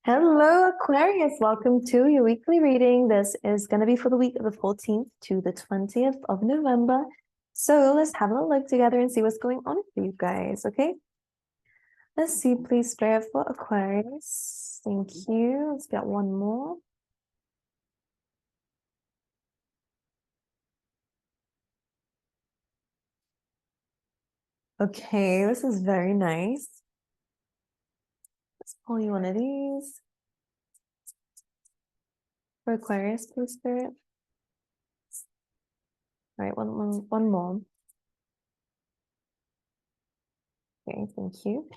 Hello, Aquarius. Welcome to your weekly reading. This is going to be for the week of the 14th to the 20th of November. So let's have a look together and see what's going on for you guys, okay? Let's see, please spare for Aquarius. Thank you. Let's get one more. Okay, this is very nice. Let's pull you one of these. For Aquarius, please, Spirit. All right, one more. Okay, thank you.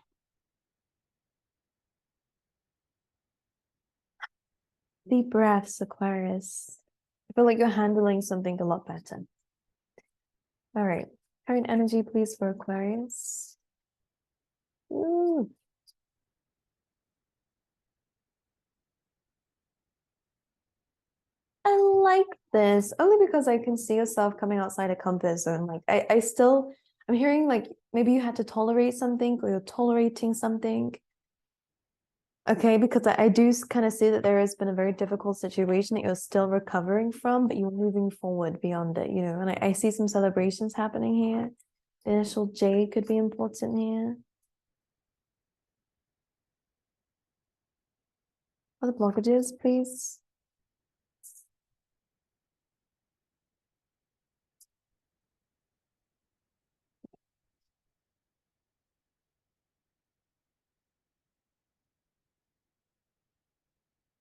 Deep breaths, Aquarius. I feel like you're handling something a lot better. All right. Current energy, please, for Aquarius. Ooh. I like this only because I can see yourself coming outside a comfort zone. Like I'm hearing like maybe you had to tolerate something or you're tolerating something. Okay, because I do kind of see that there has been a very difficult situation that you're still recovering from, but you're moving forward beyond it, and I see some celebrations happening here. The initial J could be important here. Other blockages, please.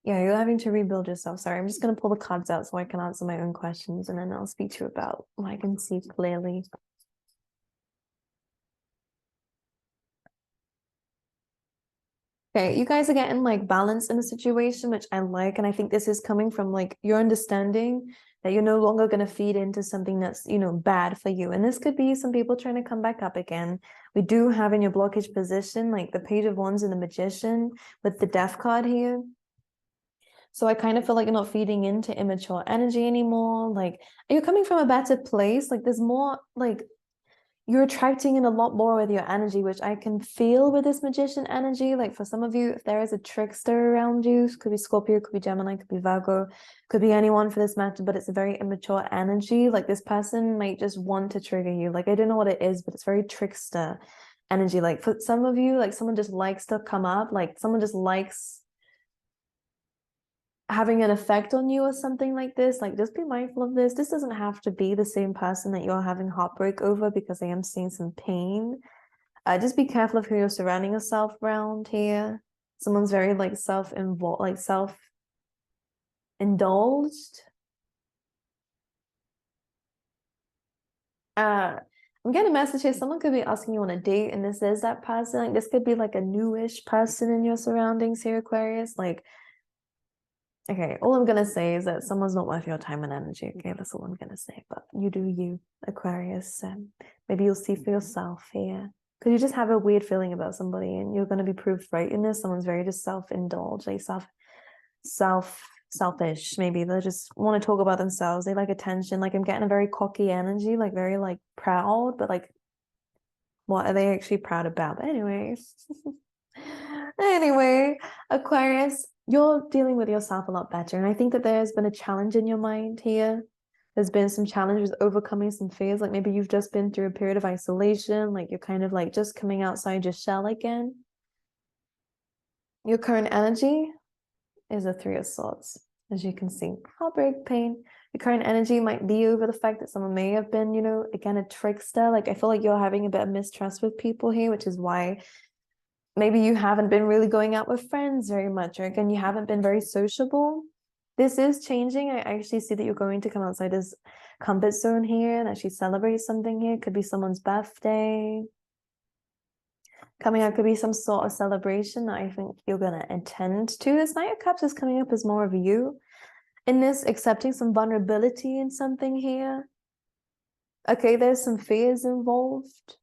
Yeah, you're having to rebuild yourself. Sorry, I'm just going to pull the cards out so I can answer my own questions and then I'll speak to you about what I can see clearly. Okay, you guys are getting like balance in the situation, which I like. And I think this is coming from like your understanding that you're no longer going to feed into something that's, bad for you. And this could be some people trying to come back up again. We do have in your blockage position, like the Page of Wands and the Magician with the Death card here. So I kind of feel like you're not feeding into immature energy anymore. Like you're coming from a better place. Like there's more, like you're attracting in a lot more with your energy, which I can feel with this Magician energy. Like for some of you, if there is a trickster around you, could be Scorpio, could be Gemini, could be Virgo, could be anyone for this matter, but it's a very immature energy. Like this person might just want to trigger you. Like I don't know what it is, but it's very trickster energy. Like for some of you, like someone just likes to come up, like someone just likes having an effect on you or something like this. Like just be mindful of this. This doesn't have to be the same person that you're having heartbreak over, because I am seeing some pain. Just be careful of who you're surrounding yourself around here. Someone's very like self-involved, like self-indulged. I'm getting a message here. Someone could be asking you on a date, and this is that person. Like this could be like a newish person in your surroundings here, Aquarius. Like, okay, all I'm gonna say is that someone's not worth your time and energy. Okay, that's all I'm gonna say. But you do you, Aquarius. Maybe you'll see for yourself here, because you just have a weird feeling about somebody, and you're gonna be proved right in this. Someone's very just self-indulged, like selfish. Maybe they just want to talk about themselves. They like attention. Like I'm getting a very cocky energy, like very like proud, but like what are they actually proud about? But anyway. Anyway, Aquarius, you're dealing with yourself a lot better. And I think that there's been a challenge in your mind here. There's been some challenges overcoming some fears. Like maybe you've just been through a period of isolation. Like you're kind of like just coming outside your shell again. Your current energy is a Three of Swords, as you can see. Heartbreak, pain. Your current energy might be over the fact that someone may have been, again, a trickster. Like I feel like you're having a bit of mistrust with people here, which is why maybe you haven't been really going out with friends very much, or again, you haven't been very sociable. This is changing. I actually see that you're going to come outside this comfort zone here and actually celebrate something here. Could be someone's birthday. Coming up could be some sort of celebration that I think you're going to attend to. This Knight of Cups is coming up as more of you in this, accepting some vulnerability in something here. Okay, there's some fears involved.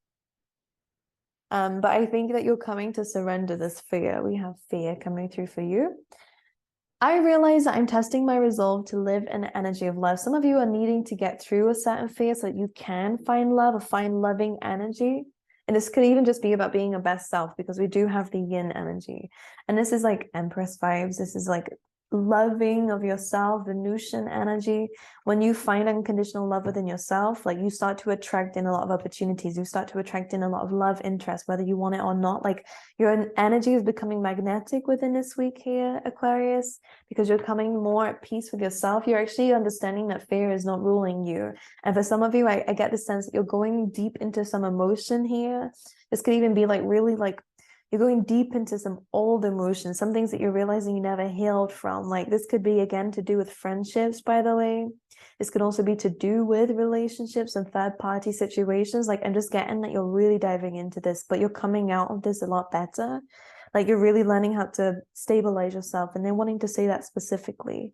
But I think that you're coming to surrender this fear. We have fear coming through for you. I realize that I'm testing my resolve to live in the energy of love. Some of you are needing to get through a certain fear so that you can find love or find loving energy. And this could even just be about being your best self, because we do have the yin energy. And this is like Empress vibes. This is like loving of yourself, Venusian energy. When you find unconditional love within yourself, like you start to attract in a lot of opportunities. You start to attract in a lot of love, interest, whether you want it or not. Like your energy is becoming magnetic within this week here, Aquarius, because you're coming more at peace with yourself. You're actually understanding that fear is not ruling you. And for some of you, I get the sense that you're going deep into some emotion here. This could even be like really like you're going deep into some old emotions, some things that you're realizing you never healed from. Like this could be, again, to do with friendships, by the way. This could also be to do with relationships and third-party situations. Like I'm just getting that you're really diving into this, but you're coming out of this a lot better. Like you're really learning how to stabilize yourself, and they're wanting to say that specifically.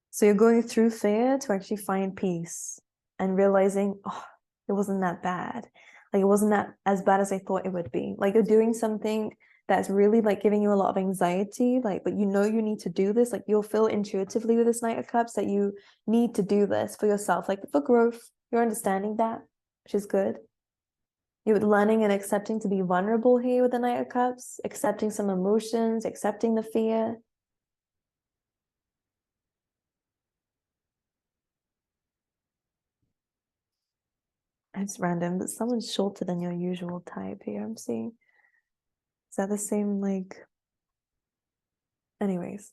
So you're going through fear to actually find peace and realizing, oh, it wasn't that bad. Like it wasn't that as bad as I thought it would be. Like you're doing something that's really like giving you a lot of anxiety, like, but you know you need to do this. Like you'll feel intuitively with this Knight of Cups that you need to do this for yourself, like for growth. You're understanding that, which is good. You're learning and accepting to be vulnerable here with the Knight of Cups, accepting some emotions, accepting the fear. It's random, but someone's shorter than your usual type here, I'm seeing. Is that the same, like... Anyways.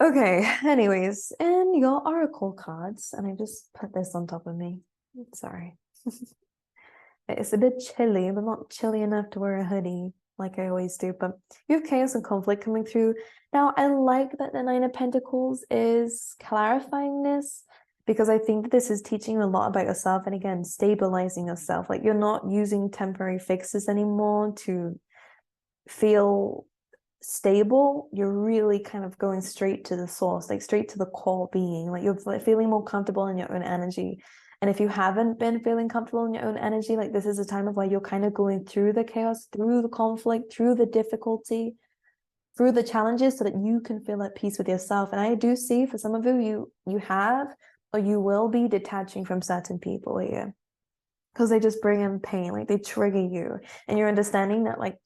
Okay, anyways, and your oracle cards, and I just put this on top of me. Sorry. It's a bit chilly, but not chilly enough to wear a hoodie like I always do. But you have chaos and conflict coming through. Now, I like that the Nine of Pentacles is clarifying this, because I think that this is teaching you a lot about yourself, and again, stabilizing yourself. Like you're not using temporary fixes anymore to feel stable. You're really kind of going straight to the source, like straight to the core being. Like you're feeling more comfortable in your own energy. And if you haven't been feeling comfortable in your own energy, like this is a time of where you're kind of going through the chaos, through the conflict, through the difficulty, through the challenges, so that you can feel at peace with yourself. And I do see for some of you have, or you will be, detaching from certain people here, because they just bring in pain, like they trigger you. And you're understanding that like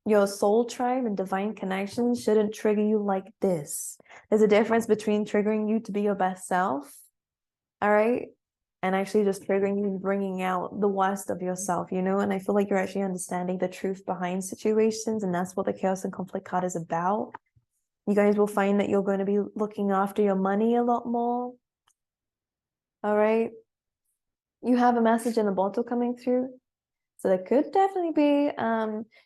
your soul tribe and divine connection shouldn't trigger you like this. There's a difference between triggering you to be your best self, all right, and actually just triggering you and bringing out the worst of yourself, you know? And I feel like you're actually understanding the truth behind situations, and that's what the chaos and conflict card is about. You guys will find that you're going to be looking after your money a lot more, all right? You have a message in the bottle coming through. So there could definitely be,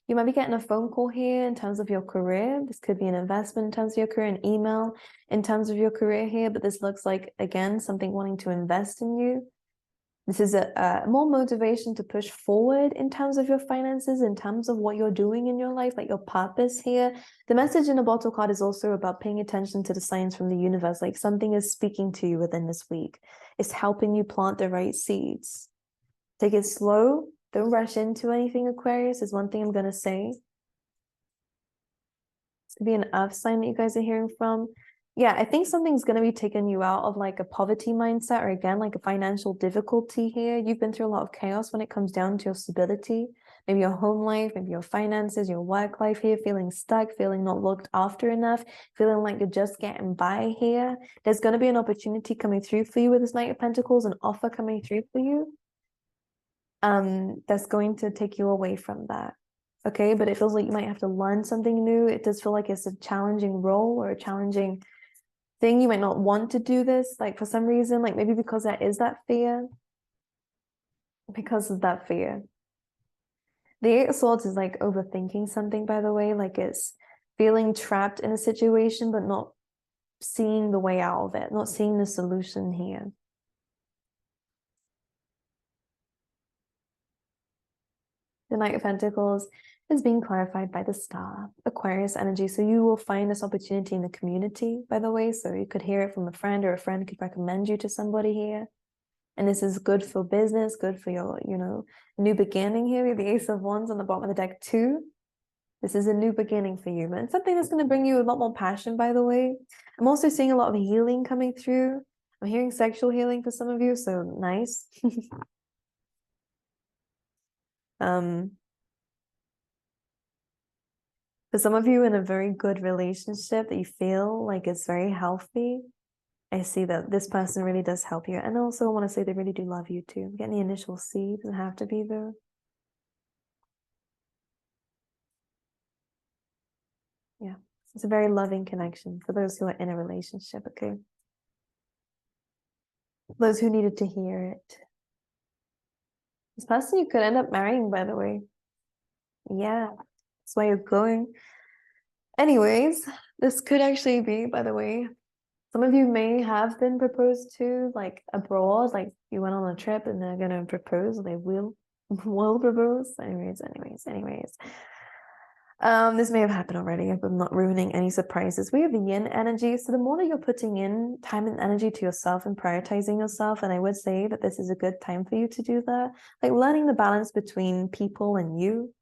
you might be getting a phone call here in terms of your career. This could be an investment in terms of your career, an email in terms of your career here, but this looks like, again, something wanting to invest in you. This is a more motivation to push forward in terms of your finances, in terms of what you're doing in your life, like your purpose here. The message in the bottle card is also about paying attention to the signs from the universe, like something is speaking to you within this week. It's helping you plant the right seeds. Take it slow. Don't rush into anything, Aquarius, is one thing I'm going to say. It's going to be an earth sign that you guys are hearing from. Yeah, I think something's going to be taking you out of like a poverty mindset, or again, like a financial difficulty here. You've been through a lot of chaos when it comes down to your stability, maybe your home life, maybe your finances, your work life here, feeling stuck, feeling not looked after enough, feeling like you're just getting by here. There's going to be an opportunity coming through for you with this Knight of Pentacles, an offer coming through for you. That's going to take you away from that. Okay, but it feels like you might have to learn something new. It does feel like it's a challenging role or a challenging thing. You might not want to do this, like for some reason, like maybe because there is that fear. Because of that fear. The Eight of Swords is like overthinking something, by the way, like it's feeling trapped in a situation, but not seeing the way out of it, not seeing the solution here. The Knight of Pentacles is being clarified by the star, Aquarius energy. So you will find this opportunity in the community, by the way. So you could hear it from a friend, or a friend could recommend you to somebody here. And this is good for business, good for your, new beginning here. We have the Ace of Wands on the bottom of the deck too. This is a new beginning for you, and something that's going to bring you a lot more passion, by the way. I'm also seeing a lot of healing coming through. I'm hearing sexual healing for some of you, so nice. For some of you in a very good relationship that you feel like it's very healthy, I see that this person really does help you. And also I want to say they really do love you too. I'm getting the initial C, doesn't have to be though. Yeah, it's a very loving connection for those who are in a relationship, okay? Those who needed to hear it. This person you could end up marrying, by the way. Yeah, that's why you're going. Anyways, this could actually be, by the way, some of you may have been proposed to like abroad, like you went on a trip and they're gonna propose, they will propose. Anyways. This may have happened already. I'm not ruining any surprises. We have the yin energy. So the more that you're putting in time and energy to yourself and prioritizing yourself, and I would say that this is a good time for you to do that, like learning the balance between people and you,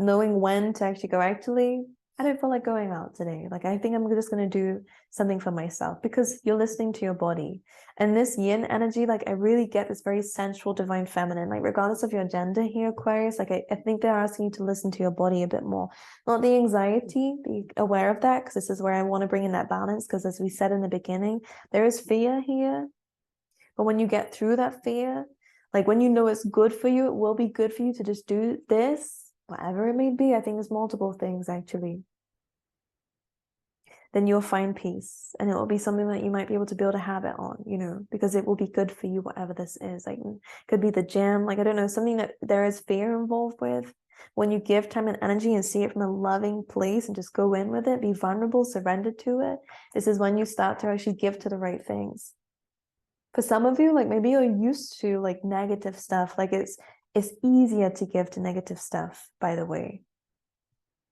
knowing when to actually go, actually, I don't feel like going out today. Like, I think I'm just going to do something for myself, because you're listening to your body. And this yin energy, like, I really get this very sensual, divine feminine, like, regardless of your gender here, Aquarius, like, I think they're asking you to listen to your body a bit more. Not the anxiety, be aware of that, because this is where I want to bring in that balance, because as we said in the beginning, there is fear here. But when you get through that fear, like when you know it's good for you, it will be good for you to just do this, whatever it may be. I think there's multiple things actually. Then you'll find peace, and it will be something that you might be able to build a habit on, you know, because it will be good for you, whatever this is. Like, it could be the gym, like, I don't know, something that there is fear involved with. When you give time and energy and see it from a loving place and just go in with it, be vulnerable, surrender to it, this is when you start to actually give to the right things. For some of you, like, maybe you're used to like negative stuff. Like, it's easier to give to negative stuff, by the way.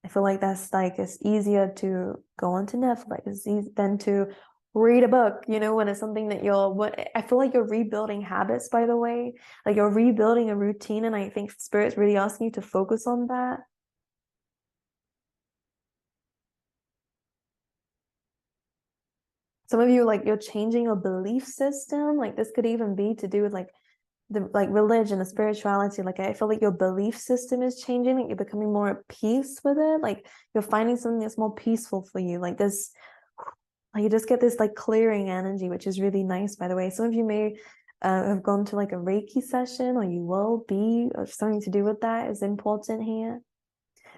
I feel like that's like, it's easier to go onto Netflix than to read a book, you know, when it's something that I feel like you're rebuilding habits, by the way. Like, you're rebuilding a routine, and I think Spirit's really asking you to focus on that. Some of you, like, you're changing your belief system. Like, this could even be to do with like the religion, the spirituality. Like, I feel like your belief system is changing, like you're becoming more at peace with it, like you're finding something that's more peaceful for you. Like this, like, you just get this like clearing energy, which is really nice, by the way. Some of you may have gone to like a Reiki session, or you will be, or something to do with that is important here.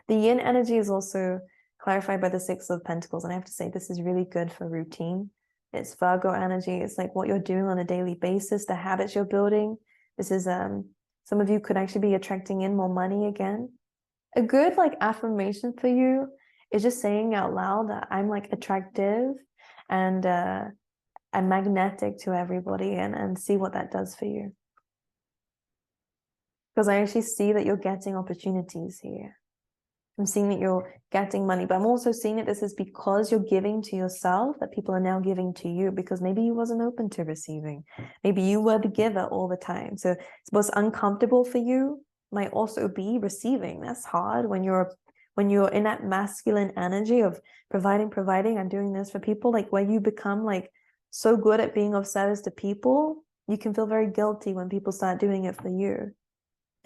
The yin energy is also clarified by the Six of Pentacles, and I have to say this is really good for routine. It's Virgo energy. It's like what you're doing on a daily basis, the habits you're building. This is some of you could actually be attracting in more money again. A good like affirmation for you is just saying out loud that I'm like attractive and I'm magnetic to everybody, and see what that does for you. Because I actually see that you're getting opportunities here. I'm seeing that you're getting money, but I'm also seeing that this is because you're giving to yourself, that people are now giving to you, because maybe you wasn't open to receiving. Maybe you were the giver all the time. So what's uncomfortable for you might also be receiving. That's hard when you're in that masculine energy of providing, I'm doing this for people, like where you become like so good at being of service to people, you can feel very guilty when people start doing it for you.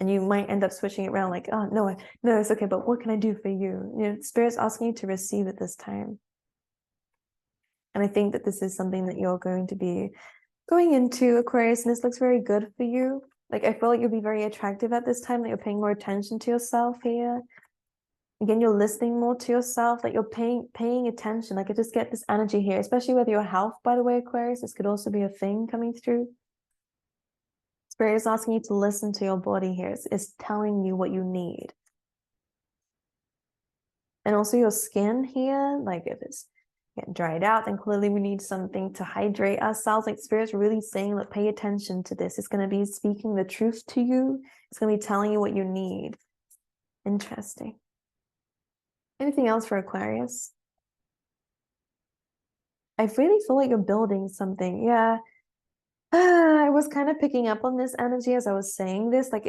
And you might end up switching it around, like, oh, no, it's okay, but what can I do for you? You know, Spirit's asking you to receive at this time. And I think that this is something that you're going to be going into, Aquarius, and this looks very good for you. Like, I feel like you'll be very attractive at this time, that you're paying more attention to yourself here. Again, you're listening more to yourself, like you're paying attention. Like, I just get this energy here, especially with your health, by the way, Aquarius. This could also be a thing coming through. Spirit is asking you to listen to your body here. It's telling you what you need. And also your skin here, like if it's getting dried out, then clearly we need something to hydrate ourselves. Like, Spirit's really saying, like, pay attention to this. It's going to be speaking the truth to you. It's going to be telling you what you need. Interesting. Anything else for Aquarius? I really feel like you're building something. Yeah. I was kind of picking up on this energy as I was saying this. Like,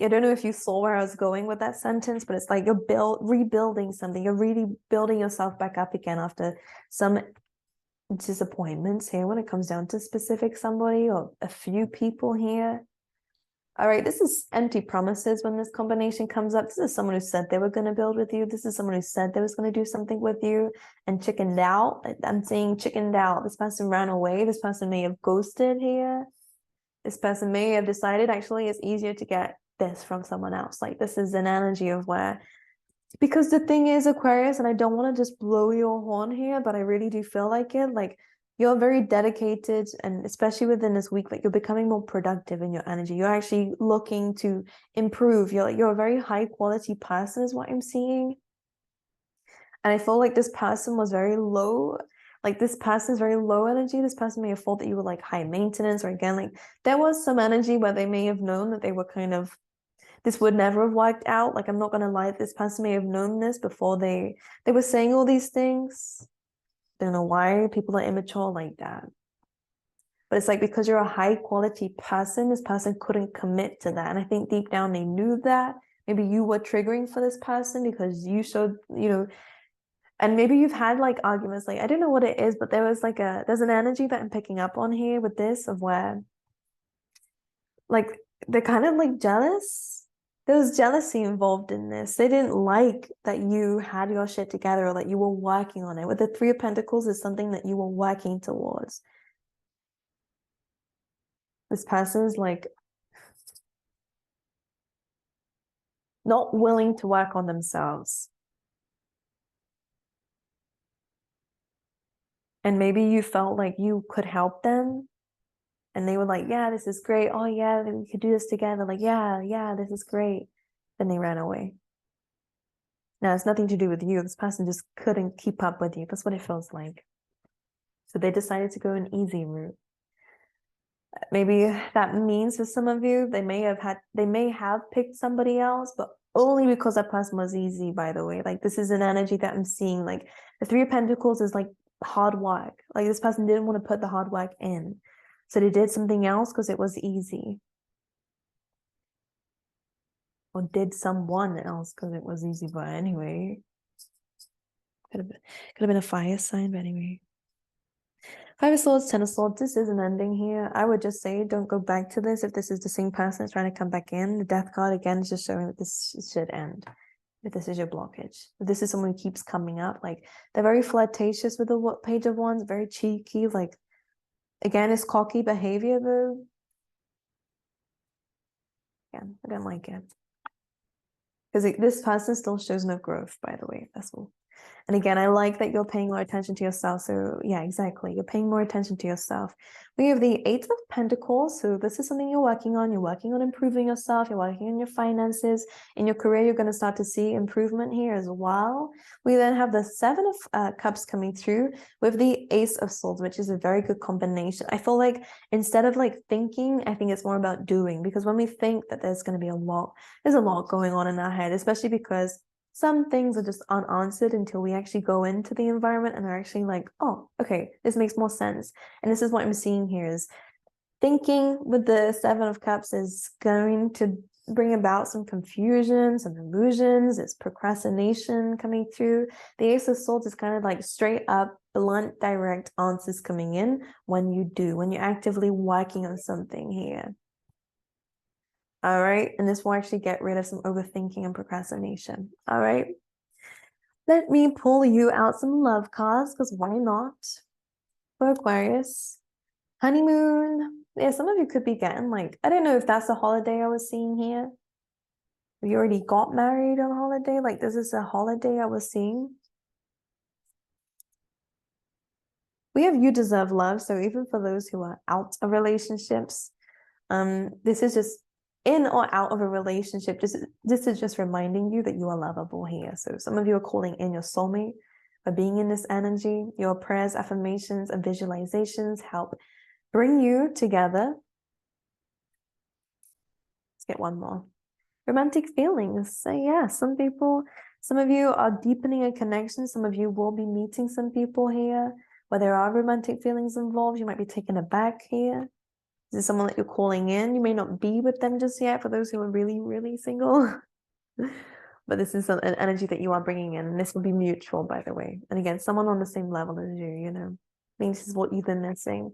I don't know if you saw where I was going with that sentence, but it's like you're rebuilding something. You're really building yourself back up again after some disappointments here when it comes down to specific somebody or a few people here. All right, this is empty promises when this combination comes up. This is someone who said they were going to build with you. This is someone who said they was going to do something with you and chickened out. I'm saying chickened out. This person ran away. This person may have ghosted here. This person may have decided actually it's easier to get this from someone else. Like this is an energy of where, because the thing is, Aquarius, and I don't want to just blow your horn here, but I really do feel like it. Like you're very dedicated, and especially within this week, like you're becoming more productive in your energy. You're actually looking to improve. You're a very high quality person, is what I'm seeing. And I feel like this person was very low. Like this person is very low energy. This person may have thought that you were like high maintenance, or again, like there was some energy where they may have known that they were kind of, this would never have worked out. Like I'm not gonna lie, this person may have known this before they were saying all these things. Don't know why people are immature like that. But it's like because you're a high quality person, this person couldn't commit to that. And I think deep down they knew that. Maybe you were triggering for this person because you showed, and maybe you've had like arguments, like I don't know what it is, but there's an energy that I'm picking up on here with this of where like they're kind of like jealous. There was jealousy involved in this. They didn't like that you had your shit together or that you were working on it. With the Three of Pentacles is something that you were working towards. This person's like not willing to work on themselves. And maybe you felt like you could help them. And they were like, yeah, this is great. Oh, yeah, we could do this together. Like, yeah, this is great. Then they ran away. Now, it's nothing to do with you. This person just couldn't keep up with you. That's what it feels like. So they decided to go an easy route. Maybe that means for some of you, they may have picked somebody else, but only because that person was easy, by the way. Like, this is an energy that I'm seeing. Like, the Three of Pentacles is like hard work. Like, this person didn't want to put the hard work in. So they did something else because it was easy. Or did someone else because it was easy, but anyway. Could have been a fire sign, but anyway. Five of Swords, Ten of Swords, this is an ending here. I would just say don't go back to this if this is the same person that's trying to come back in. The Death card, again, is just showing that this should end. If this is your blockage. If this is someone who keeps coming up. Like, they're very flirtatious with the Page of Wands, very cheeky. Like, again, it's cocky behavior, though. Yeah, I don't like it. Because this person still shows no growth, by the way. That's all. And again, I like that you're paying more attention to yourself. So yeah, exactly. You're paying more attention to yourself. We have the Eight of Pentacles. So this is something you're working on. You're working on improving yourself. You're working on your finances. In your career, you're going to start to see improvement here as well. We then have the Seven of Cups coming through with the Ace of Swords, which is a very good combination. I feel like instead of like thinking, I think it's more about doing. Because when we think that there's going to be there's a lot going on in our head, especially because some things are just unanswered until we actually go into the environment and are actually like, oh, okay, this makes more sense. And this is what I'm seeing here is thinking with the Seven of Cups is going to bring about some confusion, some illusions. It's procrastination coming through. The Ace of Swords is kind of like straight up, blunt, direct answers coming in when you're actively working on something here. All right. And this will actually get rid of some overthinking and procrastination. All right. Let me pull you out some love cards, because why not? For Aquarius. Honeymoon. Yeah, some of you could be getting like, I don't know if that's a holiday I was seeing here. You already got married on holiday. Like, this is a holiday I was seeing. We have you deserve love. So even for those who are out of relationships, this is just in or out of a relationship. This is just reminding you that you are lovable here. So some of you are calling in your soulmate by being in this energy. Your prayers, affirmations, and visualizations help bring you together. Let's get one more. Romantic feelings. So yeah, some of you are deepening a connection. Some of you will be meeting some people here where there are romantic feelings involved. You might be taken aback here. This is someone that you're calling in. You may not be with them just yet for those who are really, really single. But this is an energy that you are bringing in. And this will be mutual, by the way. And again, someone on the same level as you know. I think this is what you've been missing.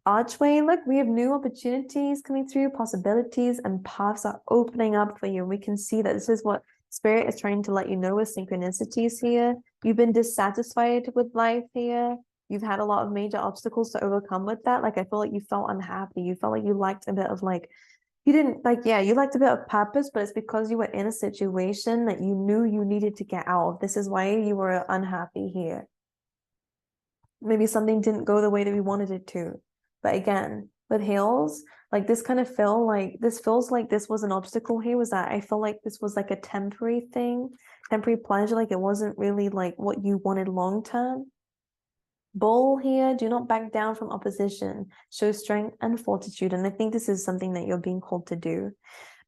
Archway, look, we have new opportunities coming through, possibilities and paths are opening up for you. We can see that this is what Spirit is trying to let you know with synchronicities here. You've been dissatisfied with life here. You've had a lot of major obstacles to overcome with that. Like, I feel like you felt unhappy. You felt like you liked a bit of like, you didn't like, yeah, you liked a bit of purpose, but it's because you were in a situation that you knew you needed to get out of. This is why you were unhappy here. Maybe something didn't go the way that we wanted it to. But again, with heels, like this kind of feels like this was an obstacle here, was that I feel like this was like a temporary thing, temporary pleasure, like it wasn't really like what you wanted long term. Bull here, do not back down from opposition, show strength and fortitude. And I think this is something that you're being called to do,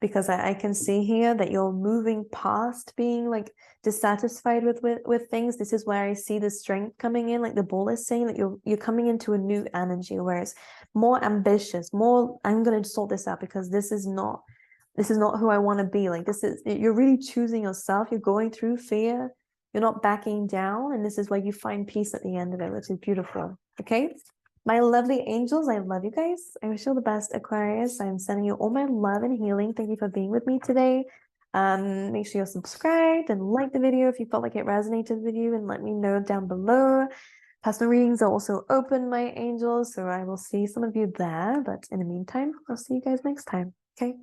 because I can see here that you're moving past being like dissatisfied with things. This is where I see the strength coming in, like the bull is saying that you're coming into a new energy where it's more ambitious, more, I'm going to sort this out because this is not who I want to be. Like you're really choosing yourself. You're going through fear. You're not backing down. And this is where you find peace at the end of it, which is beautiful. Okay. My lovely angels, I love you guys. I wish you all the best, Aquarius. I'm sending you all my love and healing. Thank you for being with me today. Make sure you're subscribed and like the video if you felt like it resonated with you, and let me know down below. Personal readings are also open, my angels, so I will see some of you there. But in the meantime, I'll see you guys next time. Okay.